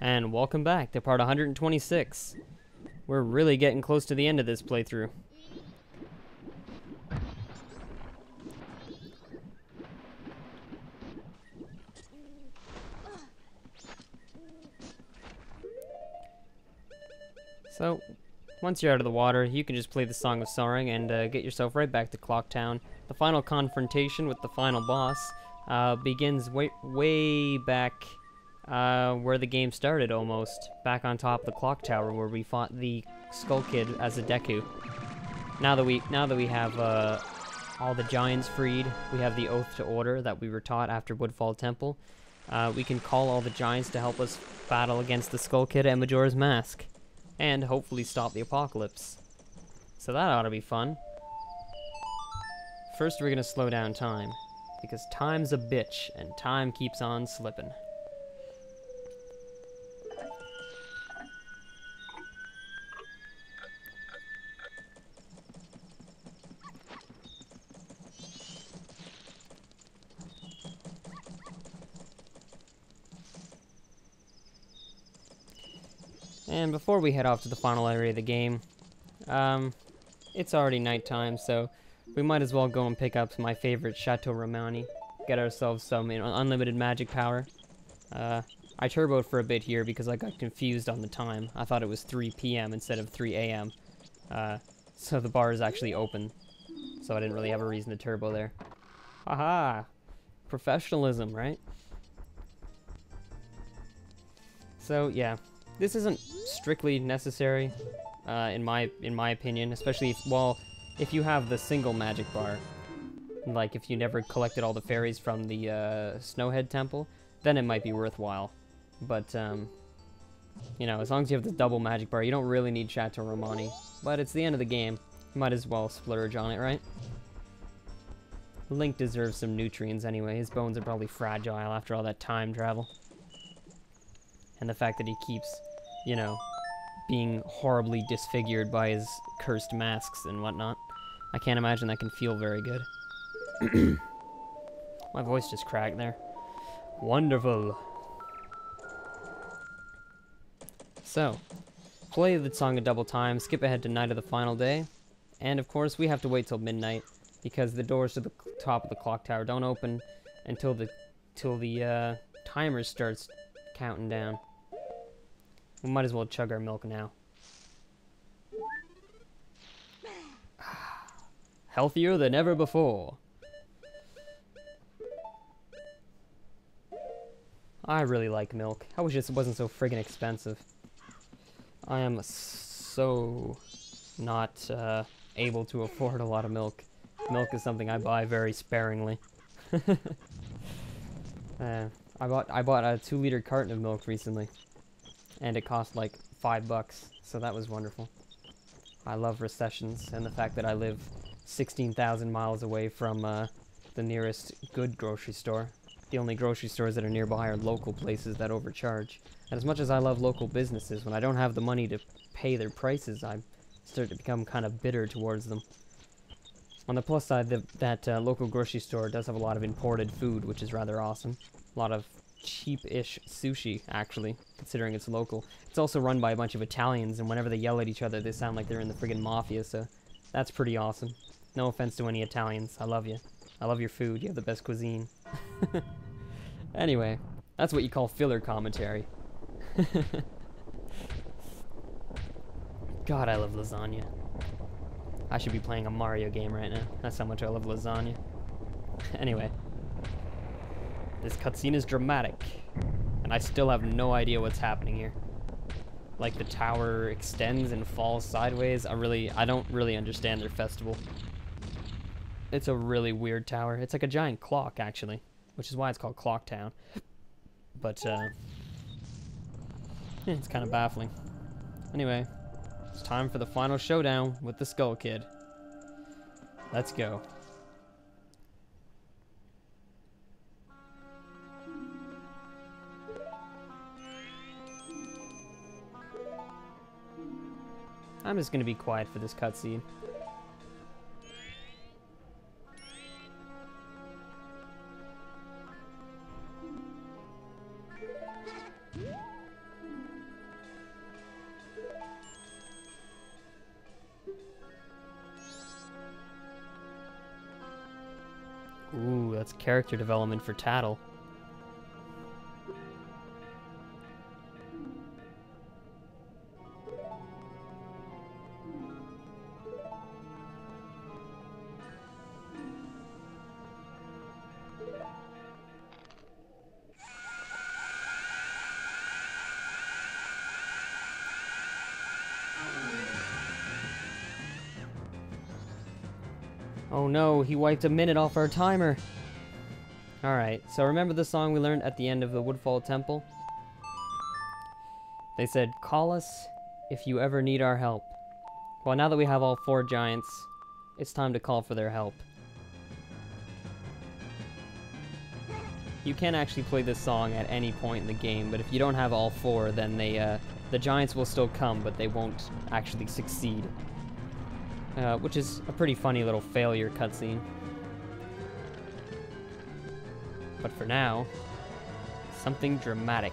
And welcome back to part 126. We're really getting close to the end of this playthrough. So, once you're out of the water, you can just play the Song of Soaring and get yourself right back to Clocktown. The final confrontation with the final boss begins way back where the game started, almost. Back on top of the clock tower where we fought the Skull Kid as a Deku. Now that we have all the giants freed, we have the Oath to Order that we were taught after Woodfall Temple. We can call all the giants to help us battle against the Skull Kid and Majora's Mask. And hopefully stop the apocalypse. So that ought to be fun. First we're gonna slow down time, because time's a bitch, and time keeps on slipping. And before we head off to the final area of the game, it's already nighttime, so we might as well go and pick up my favorite Chateau Romani, get ourselves some unlimited magic power. I turboed for a bit here because I got confused on the time. I thought it was 3 p.m. instead of 3 a.m. So the bar is actually open, so I didn't really have a reason to turbo there. Haha! Professionalism, right? So, yeah. This isn't strictly necessary, in my opinion, especially if you have the single magic bar. Like if you never collected all the fairies from the Snowhead Temple, then it might be worthwhile. But you know, as long as you have the double magic bar, you don't really need Chateau Romani. But it's the end of the game, you might as well splurge on it, right? Link deserves some nutrients anyway. His bones are probably fragile after all that time travel. And the fact that he keeps, you know, being horribly disfigured by his cursed masks and whatnot. I can't imagine that can feel very good. My voice just cracked there. Wonderful. So, play the song a double time, skip ahead to night of the final day, and of course we have to wait till midnight because the doors to the top of the clock tower don't open until the timer starts counting down. We might as well chug our milk now. Healthier than ever before. I really like milk. I wish it wasn't so friggin' expensive. I am so not able to afford a lot of milk. Milk is something I buy very sparingly. I bought a 2-liter carton of milk recently. And it cost like $5, so that was wonderful. I love recessions and the fact that I live 16,000 miles away from the nearest good grocery store. The only grocery stores that are nearby are local places that overcharge. And as much as I love local businesses, when I don't have the money to pay their prices, I start to become kind of bitter towards them. On the plus side, that local grocery store does have a lot of imported food, which is rather awesome. A lot of cheap-ish sushi, actually, considering it's local. It's also run by a bunch of Italians, and whenever they yell at each other, they sound like they're in the friggin' mafia, so that's pretty awesome. No offense to any Italians. I love you. I love your food. You have the best cuisine. Anyway, that's what you call filler commentary. God, I love lasagna. I should be playing a Mario game right now. That's how much I love lasagna. Anyway. This cutscene is dramatic, and I still have no idea what's happening here. Like, the tower extends and falls sideways. I don't really understand their festival. It's a really weird tower. It's like a giant clock, actually, which is why it's called Clocktown. But, yeah, it's kind of baffling. Anyway, it's time for the final showdown with the Skull Kid. Let's go. I'm just gonna be quiet for this cutscene. That's character development for Tattle. Oh no, he wiped a minute off our timer. Alright, so remember the song we learned at the end of the Woodfall Temple? They said, "Call us if you ever need our help." Well, now that we have all 4 giants, it's time to call for their help. You can actually play this song at any point in the game, but if you don't have all 4, then the giants will still come, but they won't actually succeed. Which is a pretty funny little failure cutscene. But for now, something dramatic.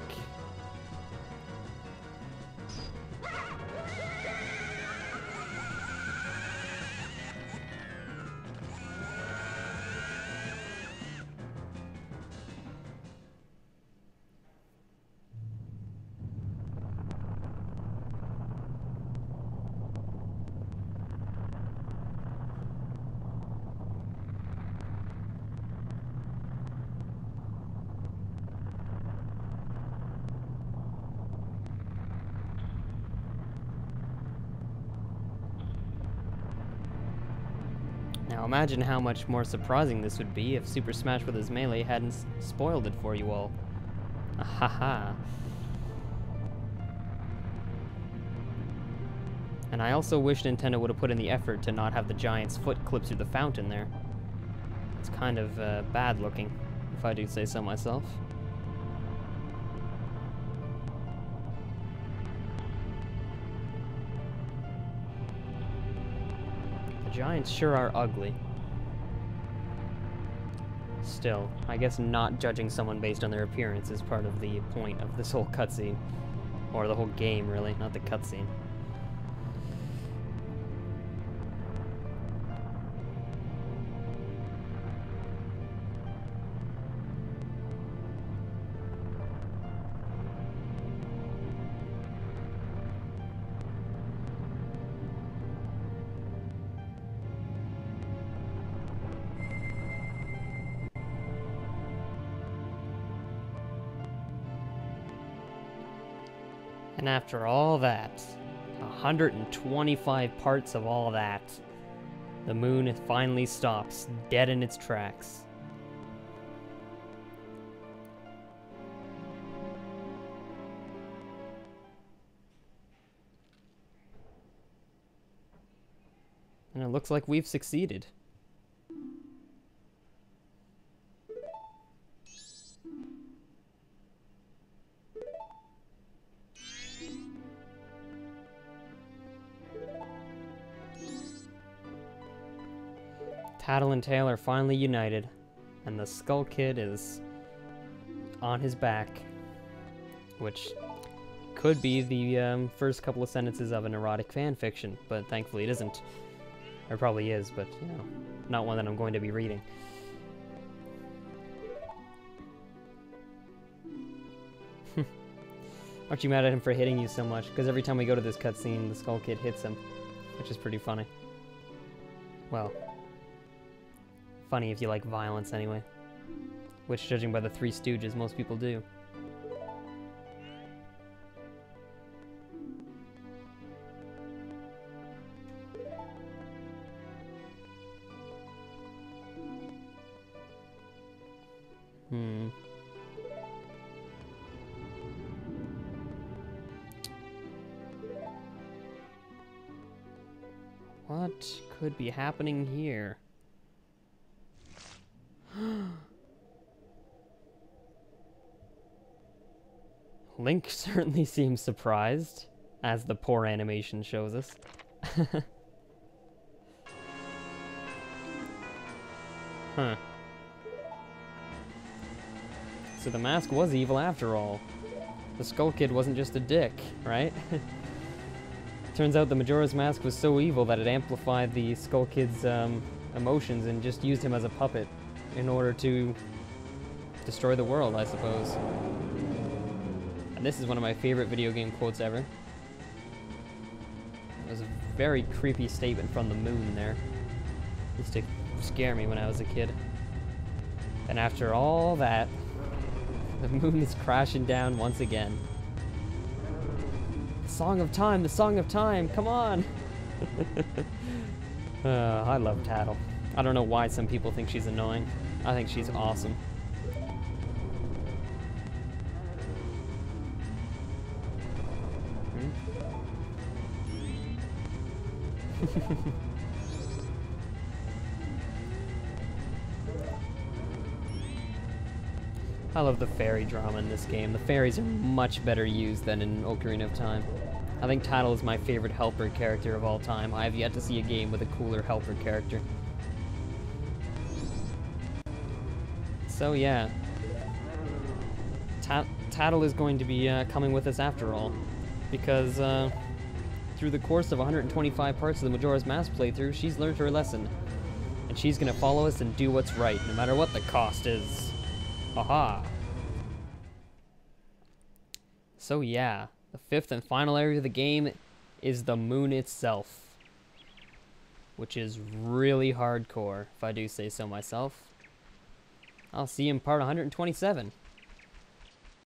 Now imagine how much more surprising this would be if Super Smash Bros. Melee hadn't spoiled it for you all. Ahaha. And I also wish Nintendo would have put in the effort to not have the giant's foot clip through the fountain there. It's kind of bad looking, if I do say so myself. Giants sure are ugly. Still, I guess not judging someone based on their appearance is part of the point of this whole cutscene. Or the whole game, really, not the cutscene. And after all that, 125 parts of all that, the moon finally stops, dead in its tracks. And it looks like we've succeeded. Tattle and Tail are finally united, and the Skull Kid is on his back, which could be the first couple of sentences of an erotic fan fiction, but thankfully it isn't. Or probably is, but, you know, not one that I'm going to be reading. Aren't you mad at him for hitting you so much? Because every time we go to this cutscene, the Skull Kid hits him, which is pretty funny. Well, funny if you like violence anyway. Which, judging by the Three Stooges, most people do. What could be happening here? Link certainly seems surprised, as the poor animation shows us. Huh. So the mask was evil after all. The Skull Kid wasn't just a dick, right? Turns out the Majora's Mask was so evil that it amplified the Skull Kid's emotions and just used him as a puppet. in order to destroy the world, I suppose. And this is one of my favorite video game quotes ever. It was a very creepy statement from the moon there. It used to scare me when I was a kid. And after all that, the moon is crashing down once again. The Song of Time, the Song of Time, come on! I love Tattle. I don't know why some people think she's annoying. I think she's awesome. I love the fairy drama in this game. The fairies are much better used than in Ocarina of Time. I think Tattle is my favorite helper character of all time. I have yet to see a game with a cooler helper character. So yeah, Tattle is going to be coming with us after all, because through the course of 125 parts of the Majora's Mask playthrough, she's learned her lesson, and she's gonna follow us and do what's right, no matter what the cost is. Haha. So yeah, the fifth and final area of the game is the moon itself, which is really hardcore, if I do say so myself. I'll see you in part 127.